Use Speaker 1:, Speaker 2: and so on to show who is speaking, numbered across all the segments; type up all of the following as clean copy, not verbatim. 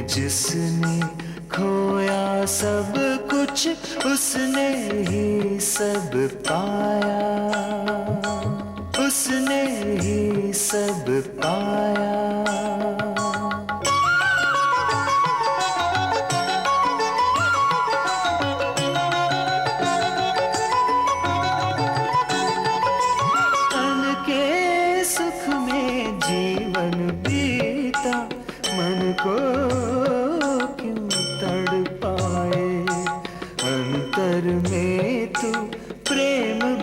Speaker 1: जिसने खोया सब कुछ उसने ही सब पाया, उसने ही सब पाया।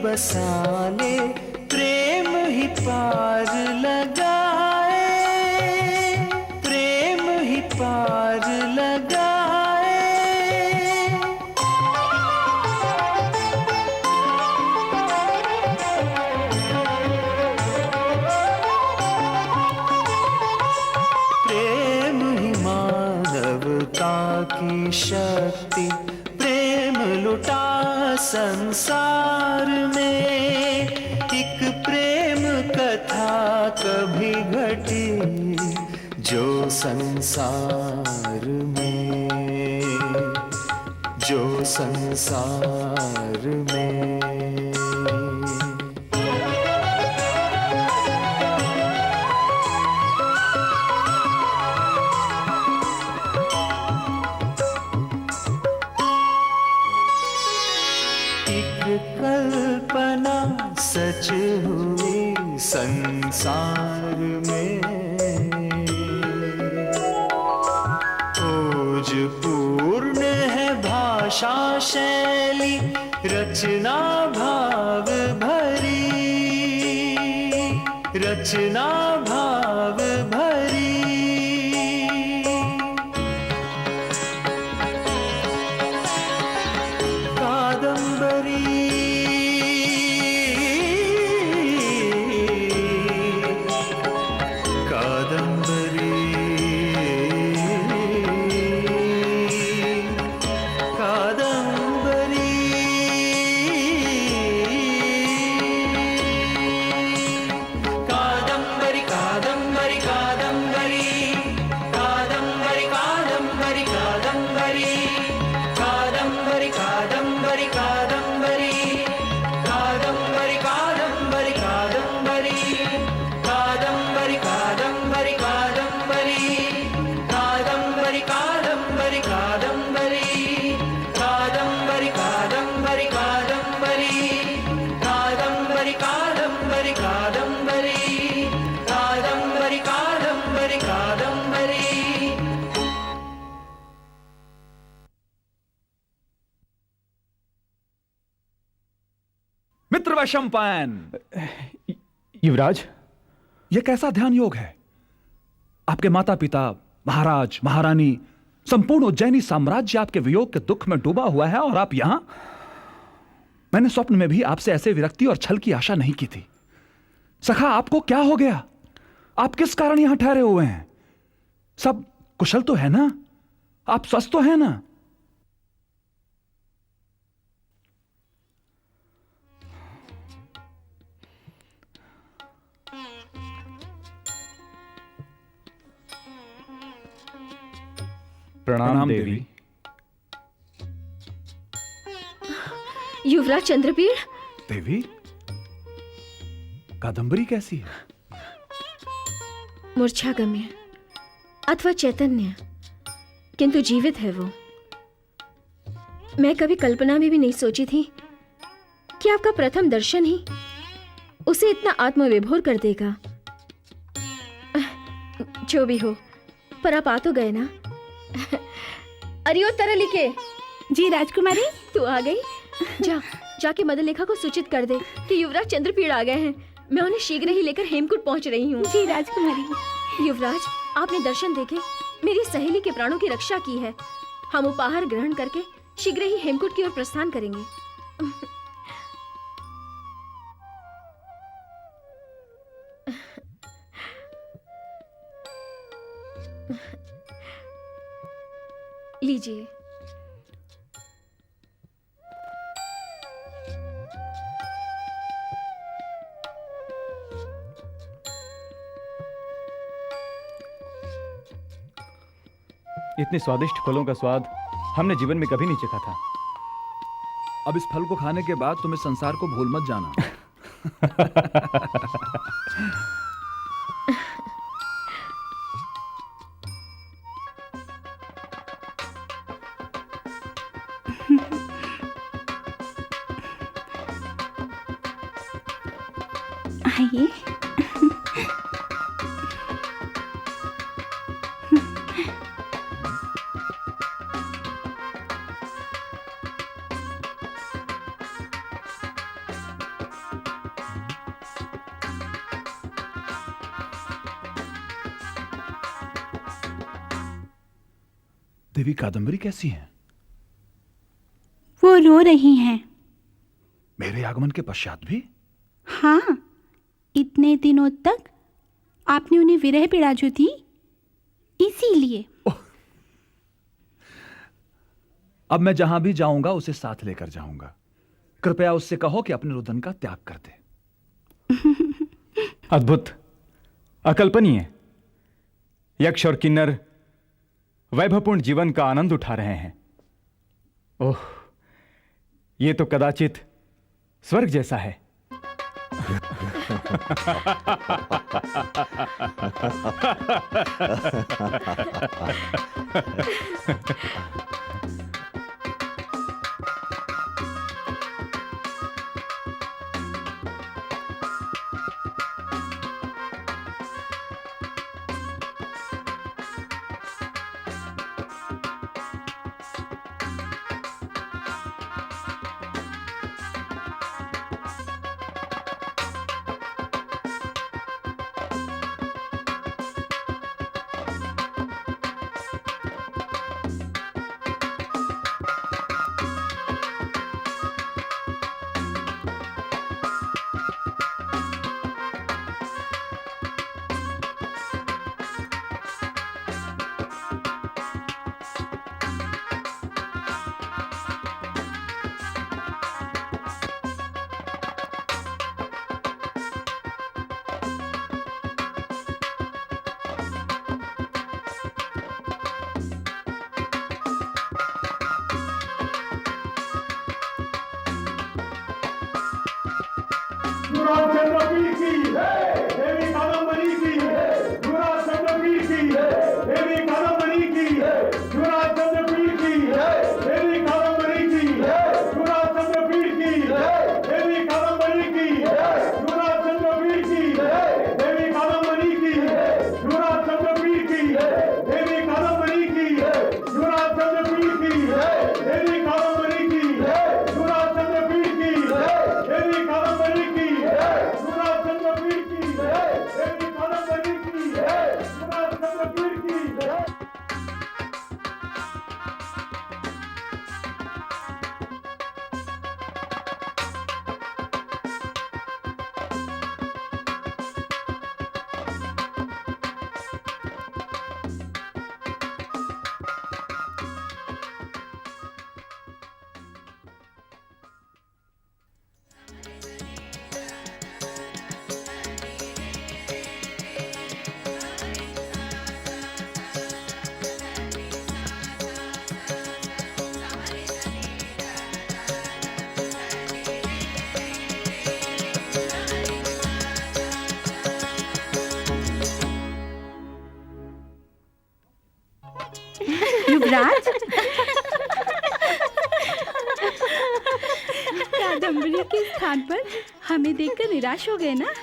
Speaker 1: बसाले प्रेम ही पार लगाए, प्रेम ही पार लगाए। प्रेम ही मानवता की शक्ति, प्रेम लुटा संसार में। एक प्रेम कथा कभी घटी जो संसार में, जो संसार में। कल्पना सच हुई संसार में, ओज पूर्ण है भाषा शैली, रचना भाव भरी, रचना भाव भरी।
Speaker 2: मित्र वैशंपायन।
Speaker 3: युवराज,
Speaker 2: यह कैसा ध्यान योग है? आपके माता पिता, महाराज, महारानी, संपूर्ण उज्जैनी साम्राज्य आपके वियोग के दुख में डूबा हुआ है और आप यहां। मैंने स्वप्न में भी आपसे ऐसे विरक्ति और छल की आशा नहीं की थी। सखा, आपको क्या हो गया? आप किस कारण यहां ठहरे हुए हैं? सब कुशल तो है ना? आप स्वस्थ तो है ना?
Speaker 3: प्रणाम देवी।
Speaker 4: युवराज चंद्रपीड़।
Speaker 2: देवी, कादंबरी कैसी है?
Speaker 4: मूर्छागम्य अथवा चैतन्य, किंतु जीवित है वो। मैं कभी कल्पना में भी नहीं सोची थी कि आपका प्रथम दर्शन ही उसे इतना आत्मविभोर कर देगा। जो भी हो, पर आप आ तो गए ना। अरे ओ तरलिके।
Speaker 5: जी राजकुमारी।
Speaker 4: तू आ गई? जाके मदन लेखा को सूचित कर दे कि युवराज चंद्रपीड़ आ गए हैं। मैं उन्हें शीघ्र ही लेकर हेमकूट पहुंच रही हूँ।
Speaker 5: जी राजकुमारी।
Speaker 4: युवराज, आपने दर्शन देखे मेरी सहेली के प्राणों की रक्षा की है। हम उपहार ग्रहण करके शीघ्र ही हेमकूट की ओर प्रस्थान करेंगे। लीजिए।
Speaker 3: इतने स्वादिष्ट फलों का स्वाद हमने जीवन में कभी नहीं चखा था।
Speaker 2: अब इस फल को खाने के बाद तुम इस संसार को भूल मत जाना।
Speaker 5: आइए।
Speaker 2: देवी कादम्बरी कैसी हैं?
Speaker 5: वो रो रही हैं।
Speaker 2: मेरे आगमन के पश्चात भी?
Speaker 5: हाँ, इतने दिनों तक आपने उन्हें विरह पीड़ा जो दी, इसीलिए।
Speaker 2: अब मैं जहां भी जाऊंगा उसे साथ लेकर जाऊंगा। कृपया उससे कहो कि अपने रुदन का त्याग कर दे।
Speaker 3: अद्भुत, अकल्पनीय। यक्ष और किन्नर वैभवपूर्ण जीवन का आनंद उठा रहे हैं। ओह, ये तो कदाचित स्वर्ग जैसा है।
Speaker 5: युवराज, कादम्बरी के स्थान पर हमें देखकर निराश हो गए ना?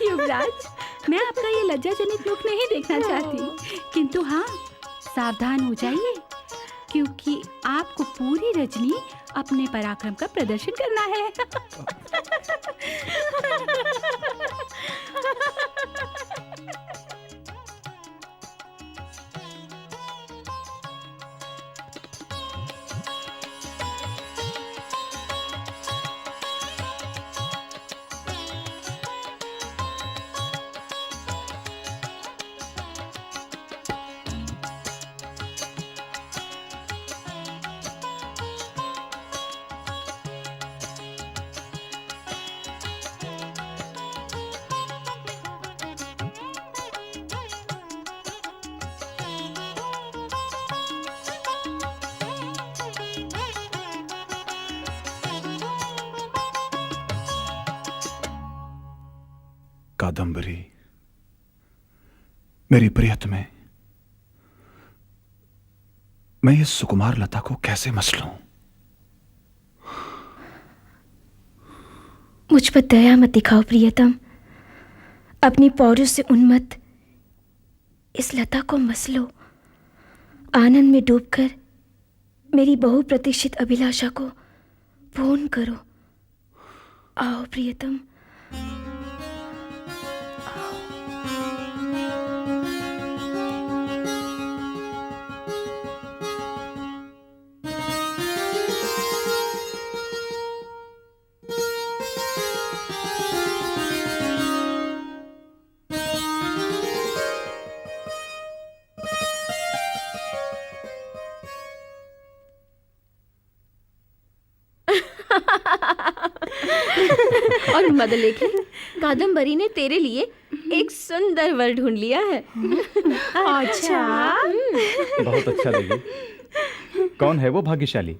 Speaker 5: युवराज, मैं आपका ये लज्जाजनक मुख नहीं देखना चाहती, किंतु हाँ, सावधान हो जाइए, क्योंकि आपको पूरी रजनी अपने पराक्रम का प्रदर्शन करना है।
Speaker 2: कादम्बरी, मेरी प्रियतमे, मैं इस सुकुमार लता को कैसे मस लूं?
Speaker 4: मुझ पर दया मत दिखाओ प्रियतम। अपनी पौरुष से उन्मत्त इस लता को मस लो। आनंद में डूबकर मेरी बहुप्रतीक्षित अभिलाषा को पूर्ण करो। आओ प्रियतम। और मदलेखे, कादम्बरी ने तेरे लिए एक सुंदर वर ढूंढ लिया है।
Speaker 5: अच्छा,
Speaker 3: बहुत अच्छा देवी। कौन है वो भाग्यशाली?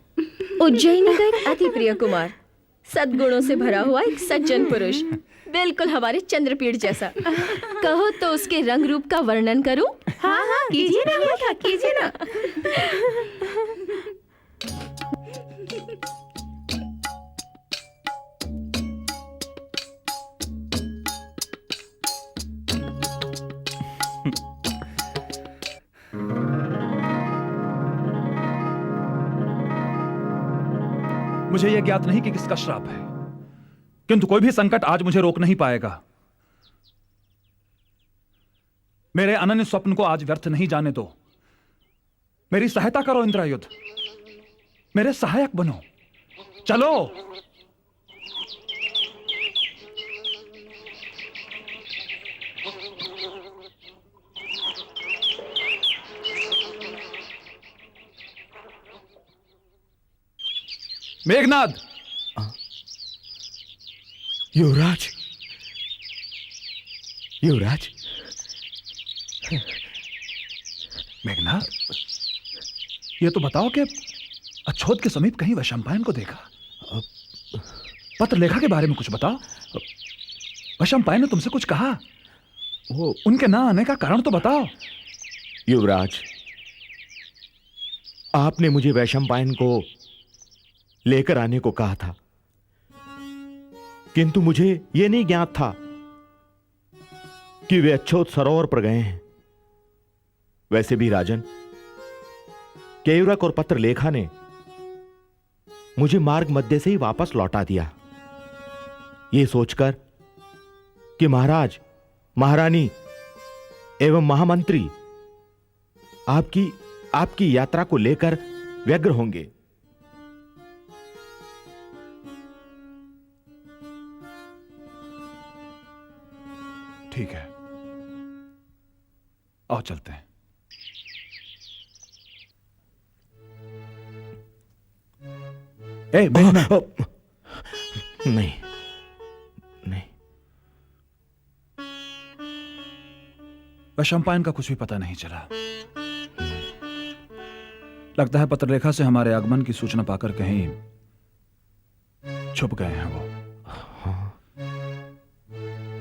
Speaker 4: उज्जैनी का एक अति प्रिय कुमार, सद्गुणों से भरा हुआ एक सज्जन पुरुष, बिल्कुल हमारे चंद्रपीड़ जैसा। कहो तो उसके रंग रूप का वर्णन करूं?
Speaker 5: हाँ हाँ, कीजिए ना लेखा, कीजिए ना।
Speaker 2: मुझे यह ज्ञात नहीं कि किसका श्राप है, किंतु कोई भी संकट आज मुझे रोक नहीं पाएगा। मेरे अनन्य स्वप्न को आज व्यर्थ नहीं जाने दो। मेरी सहायता करो इंद्रायुध, मेरे सहायक बनो। चलो। मेघनाद।
Speaker 6: युवराज, युवराज।
Speaker 2: मेघनाद, ये तो बताओ कि अच्छोद के समीप कहीं वैशंपायन को देखा? पत्र लेखा के बारे में कुछ बताओ। वैशंपायन ने तुमसे कुछ कहा?
Speaker 6: वो
Speaker 2: उनके ना आने का कारण तो बताओ।
Speaker 6: युवराज, आपने मुझे वैशंपायन को लेकर आने को कहा था, किंतु मुझे यह नहीं ज्ञात था कि वे अच्छोत सरोवर पर गए हैं। वैसे भी राजन, केयूरक और पत्र लेखा ने मुझे मार्ग मध्य से ही वापस लौटा दिया, यह सोचकर कि महाराज, महारानी एवं महामंत्री आपकी यात्रा को लेकर व्यग्र होंगे।
Speaker 2: ठीक है, आओ चलते हैं। मेघनाद।
Speaker 6: नहीं नहीं,
Speaker 2: वैशंपायन का कुछ भी पता नहीं चला। लगता है पत्रलेखा से हमारे आगमन की सूचना पाकर कहीं छुप गए हैं वो।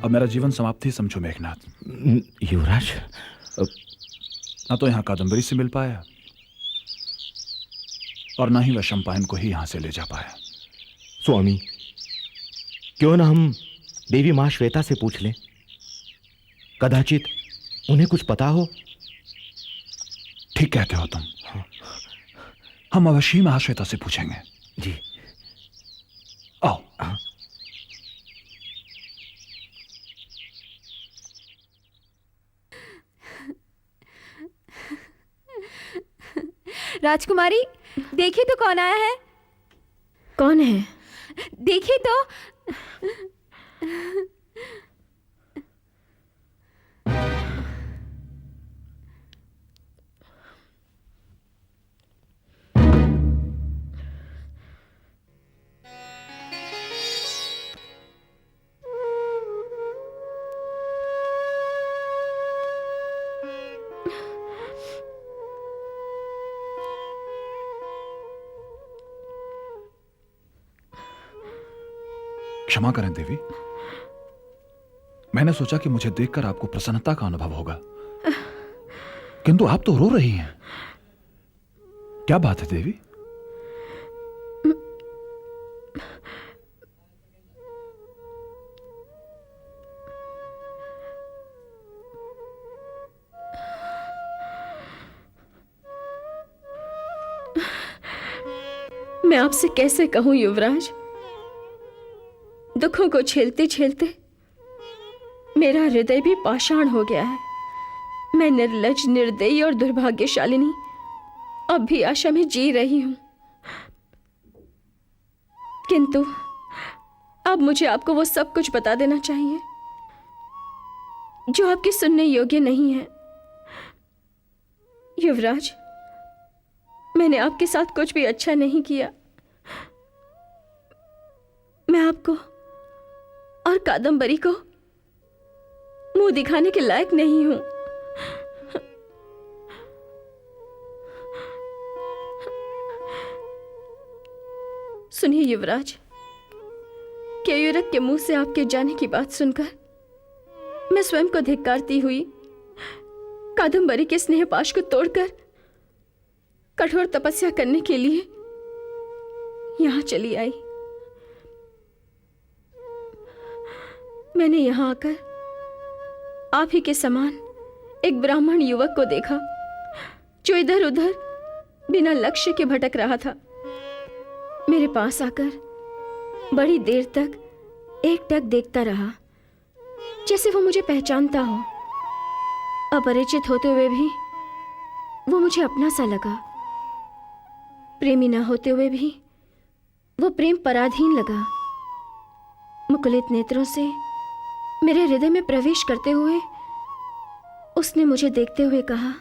Speaker 2: अब मेरा जीवन समाप्ति समझो मेघनाथ।
Speaker 6: युवराज,
Speaker 2: ना तो यहां कादम्बरी से मिल पाया और ना ही वैशंपायन को ही यहां से ले जा पाया।
Speaker 6: स्वामी, क्यों ना हम देवी मां श्वेता से पूछ लें, कदाचित उन्हें कुछ पता हो।
Speaker 2: ठीक कहते हो तुम। हम अवश्य ही महाश्वेता से पूछेंगे।
Speaker 6: जी,
Speaker 2: आओ।
Speaker 5: राजकुमारी, देखिए तो कौन आया है।
Speaker 4: कौन है?
Speaker 5: देखिए तो।
Speaker 2: क्षमा करें देवी, मैंने सोचा कि मुझे देखकर आपको प्रसन्नता का अनुभव होगा, किंतु आप तो रो रही हैं। क्या बात है देवी?
Speaker 4: मैं आपसे कैसे कहूं युवराज, दुखों को झेलते झेलते मेरा हृदय भी पाषाण हो गया है। मैं निर्लज, निर्दयी और दुर्भाग्यशालिनी अब भी आशा में जी रही हूं, किंतु अब मुझे आपको वो सब कुछ बता देना चाहिए जो आपके सुनने योग्य नहीं है। युवराज, मैंने आपके साथ कुछ भी अच्छा नहीं किया। मैं आपको और कादम्बरी को मुंह दिखाने के लायक नहीं हूं। सुनिए युवराज, केयूरक के मुंह से आपके जाने की बात सुनकर मैं स्वयं को धिक्कारती हुई कादम्बरी के स्नेह पाश को तोड़कर कठोर तपस्या करने के लिए यहां चली आई। मैंने यहां आकर आप ही के समान एक ब्राह्मण युवक को देखा जो इधर उधर बिना लक्ष्य के भटक रहा था। मेरे पास आकर बड़ी देर तक एकटक देखता रहा, जैसे वो मुझे पहचानता हो। अपरिचित होते हुए भी वो मुझे अपना सा लगा। प्रेमी ना होते हुए भी वो प्रेम पराधीन लगा। मुकुलित नेत्रों से मेरे हृदय में प्रवेश करते हुए उसने मुझे देखते हुए कहा,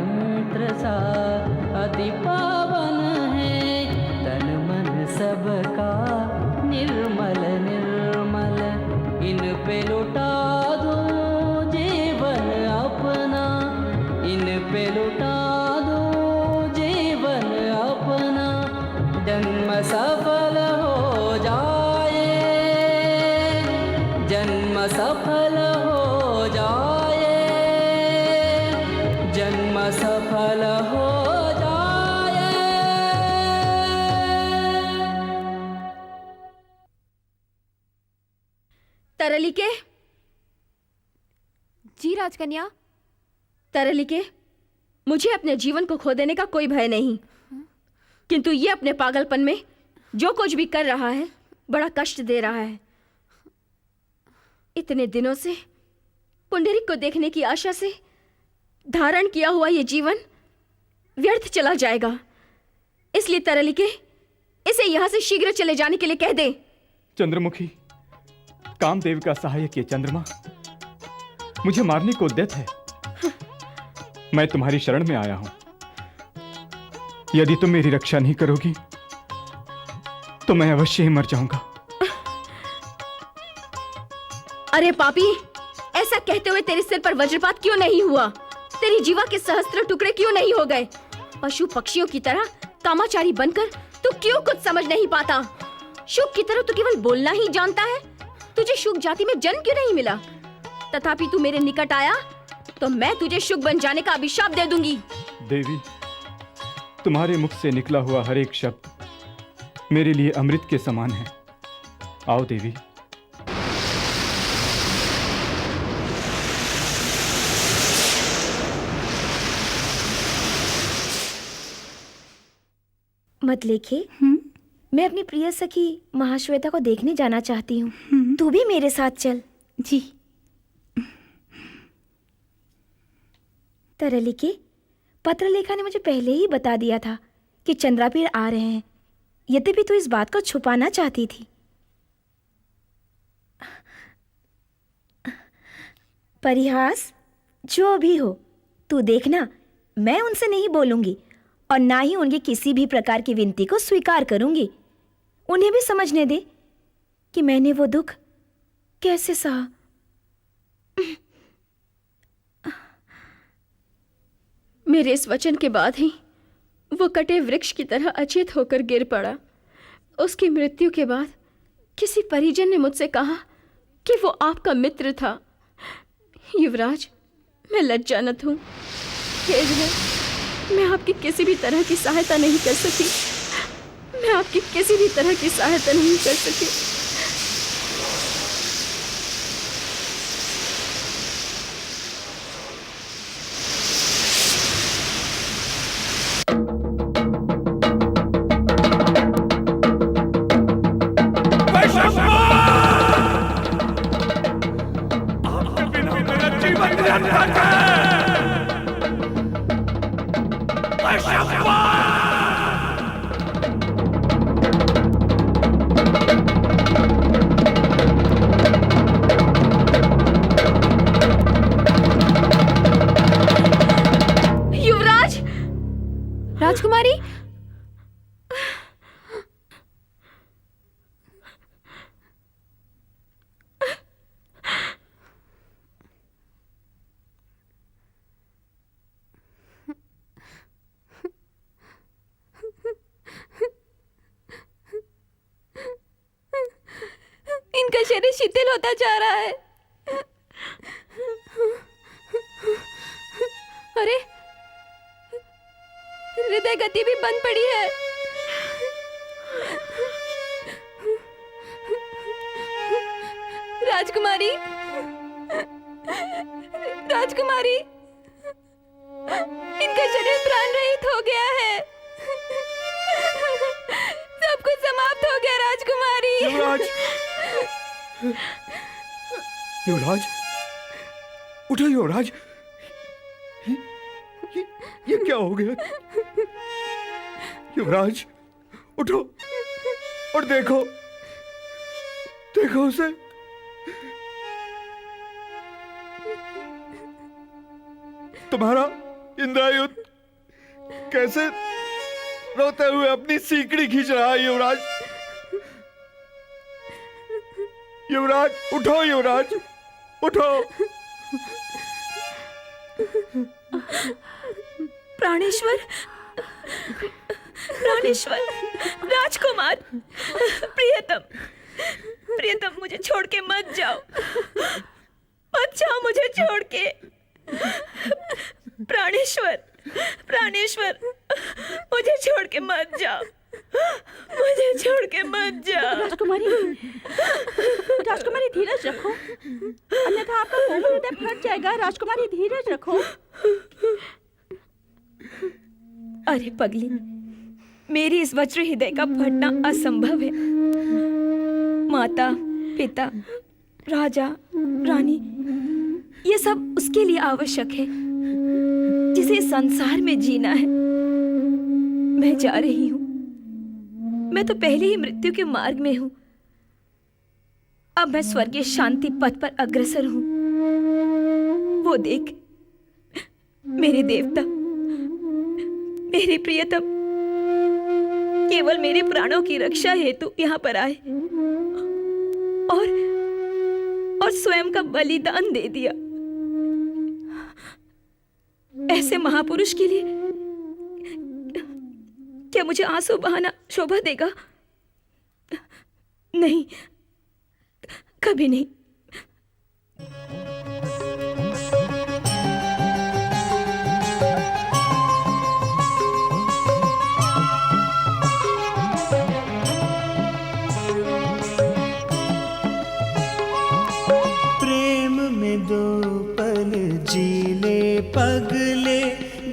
Speaker 7: मंत्र सा अति पावन है, तन मन सबका निर्मल निर्मल, इन पे लुटा दूं जीवन अपना, इन पे लुटा दूं जीवन अपना, जन्म सफल हो जाए, जन्म सफल हो जाए, जन्म सफल हो जाए।
Speaker 4: तरलिके,
Speaker 8: जी राजकन्या।
Speaker 4: तरलिके, मुझे अपने जीवन को खो देने का कोई भय नहीं, किंतु ये अपने पागलपन में जो कुछ भी कर रहा है बड़ा कष्ट दे रहा है। इतने दिनों से पुंडरीक को देखने की आशा से धारण किया हुआ ये जीवन व्यर्थ चला जाएगा। इसलिए तरलिके, इसे यहां से शीघ्र चले जाने के लिए कह दे।
Speaker 3: चंद्रमुखी, कामदेव का सहायक ये चंद्रमा मुझे मारने को उद्यत है। मैं तुम्हारी शरण में आया हूं। यदि तुम मेरी रक्षा नहीं करोगी तो मैं अवश्य ही मर जाऊंगा।
Speaker 4: अरे पापी, ऐसा कहते हुए तेरे सिर पर वज्रपात क्यों नहीं हुआ? तेरी जीवा के सहस्त्र टुकड़े क्यों नहीं हो गए? पशु पक्षियों की तरह कामाचारी बनकर तू क्यों कुछ समझ नहीं पाता? शुक की तरह तू केवल बोलना ही जानता है। तुझे शुक जाति में जन्म क्यों नहीं मिला? तथापि तू मेरे निकट आया तो मैं तुझे शुक बन जाने का अभिशाप दे दूंगी।
Speaker 3: देवी, तुम्हारे मुख से निकला हुआ हर एक शब्द मेरे लिए अमृत के समान है। आओ देवी।
Speaker 4: मत लेखे, मैं अपनी प्रिय सखी महाश्वेता को देखने जाना चाहती हूँ। तू भी मेरे साथ चल।
Speaker 5: जी।
Speaker 4: तरलिके, पत्रलेखा ने मुझे पहले ही बता दिया था कि चंद्रापीर आ रहे हैं, यद्यपि तू इस बात को छुपाना चाहती थी। परिहास जो भी हो, तू देखना, मैं उनसे नहीं बोलूंगी और ना ही उनकी किसी भी प्रकार की विनती को स्वीकार करूंगी। उन्हें भी समझने दे कि मैंने वो दुख कैसे सहा। मेरे इस वचन के बाद ही वो कटे वृक्ष की तरह अचेत होकर गिर पड़ा। उसकी मृत्यु के बाद किसी परिजन ने मुझसे कहा कि वो आपका मित्र था। युवराज, मैं लज्जानत हूँ। खेद है, मैं आपकी किसी भी तरह की सहायता नहीं कर सकी। मैं आपकी किसी भी तरह की सहायता नहीं कर सकी।
Speaker 8: राजकुमारी,
Speaker 4: इनका शरीर शिथिल होता जा रहा है। अरे, हृदय गति भी बंद पड़ी है। राजकुमारी, राजकुमारी, इनका शरीर प्राण रहित हो गया है। सब कुछ समाप्त हो गया। राजकुमारी,
Speaker 6: युवराज, युवराज, उठो युवराज। ये क्या हो गया? युवराज, उठो और देखो, देखो उसे। तुम्हारा इंद्रायुध कैसे रोते हुए अपनी सीकड़ी खींच रहा है युवराज। युवराज उठो, युवराज उठो।
Speaker 4: प्राणेश्वर, प्राणेश्वर, राजकुमार, प्रियतम, प्रियतम, मुझे छोड़ के मत जाओ, मत जाओ मुझे छोड़ के। प्राणेश्वर, प्राणेश्वर, मुझे छोड़ के मत जाओ, मुझे छोड़ के मत जाओ।
Speaker 5: राजकुमारी, राजकुमारी धीरज रखो, अन्यथा आपका कोमल हृदय फट जाएगा। राजकुमारी धीरज रखो।
Speaker 4: अरे पगली, मेरी इस वज्र हृदय का फटना असंभव है। माता, पिता, राजा, रानी, ये सब उसके लिए आवश्यक है जिसे संसार में जीना है। मैं जा रही हूं, मैं तो पहले ही मृत्यु के मार्ग में हूं। अब मैं स्वर्गीय शांति पथ पर अग्रसर हूं। वो देख, मेरे देवता, मेरे प्रियतम केवल मेरे प्राणों की रक्षा हेतु यहाँ पर आए और स्वयं का बलिदान दे दिया। ऐसे महापुरुष के लिए क्या मुझे आंसू बहाना शोभा देगा? नहीं, कभी नहीं।
Speaker 1: दो पल जीले पगले,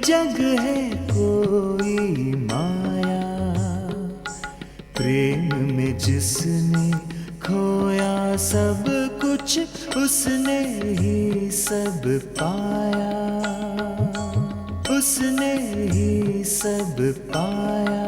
Speaker 1: जग है कोई माया। प्रेम में जिसने खोया सब कुछ, उसने ही सब पाया, उसने ही सब पाया।